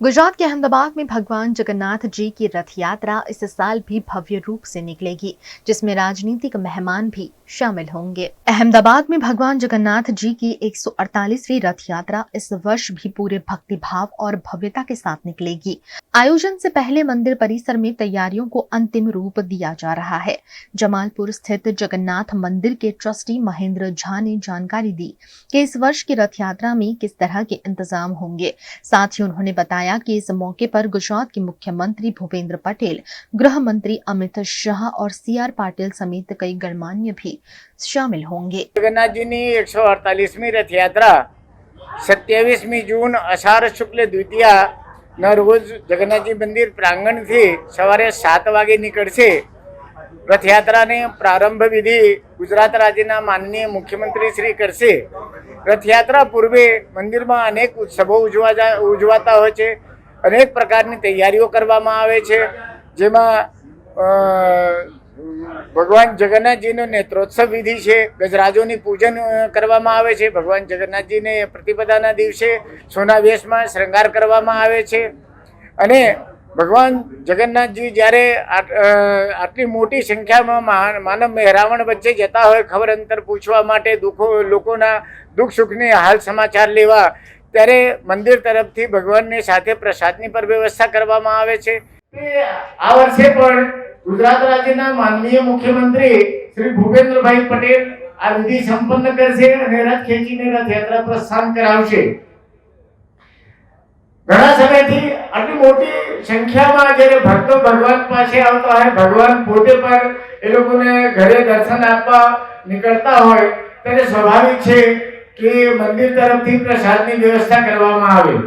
गुजरात के अहमदाबाद में भगवान जगन्नाथ जी की रथ यात्रा इस साल भी भव्य रूप से निकलेगी, जिसमें राजनीतिक मेहमान भी शामिल होंगे। अहमदाबाद में भगवान जगन्नाथ जी की 148वीं रथ यात्रा इस वर्ष भी पूरे भक्तिभाव और भव्यता के साथ निकलेगी। आयोजन से पहले मंदिर परिसर में तैयारियों को अंतिम रूप दिया जा रहा है। जमालपुर स्थित जगन्नाथ मंदिर के ट्रस्टी महेंद्र झा ने जानकारी दी कि इस वर्ष की रथ यात्रा में किस तरह के इंतजाम होंगे। साथ ही उन्होंने बताया कि इस मौके पर गुजरात के मुख्यमंत्री भूपेंद्र पटेल, गृह मंत्री अमित शाह और सीआर पाटिल समेत कई गणमान्य भी शामिल होंगे। जगन्नाथ जी की 148મી रथ यात्रा 27મી जून अषाढ़ शुक्ल द्वितीया न रोज जगन्नाथजी मंदिर प्रांगण थी सवारे 7 वागे निकलશે। रथयात्रा ने प्रारंभ विधि गुजरात राज्य माननीय मुख्यमंत्री श्री करશે। रथयात्रा पूर्वे मंदिर में अनेक उत्सवों उजवाता हो छे, अनेक प्रकार की तैयारीओ करवामां आवे छे, जेमां भगवान जगन्नाथ जी नो नेत्रोत्सव विधि है। गजराजों की पूजन करवामां आवे छे। भगवान जगन्नाथ जी ने प्रतिपदाना दिवसे सोनावेश में श्रृंगार करवामां आवे छे अने भगवान जगन्नाथ जी जयरे आटली मोटी संख्या में मानव मेहरावण वच्चे जता होय खबर अंतर पूछवा माटे लोकोना दुख सुखनी हाल समाचार लेवा त्यारे मंदिर तरफथी भगवान ने साथे प्रसादनी पर व्यवस्था करवामां आवे छे। आ वर्षे पण गुजरात राज्यना माननीय मुख्यमंत्री श्री भूपेंद्र भाई पटेल आ विधि संपन्न करशे अने रथ खेचीने रथयात्रा प्रस्थान करावशे। घणा समयथी आटली मोटी संख्यामां ज्यारे भक्तो भगवान पासे आवता होय, भगवान पोते पर ए लोकोने घरे दर्शन आपवा निकळता होय त्यारे स्वाभाविक छे कि मंदिर तरफथी प्रसादनी व्यवस्था करवामां आवे।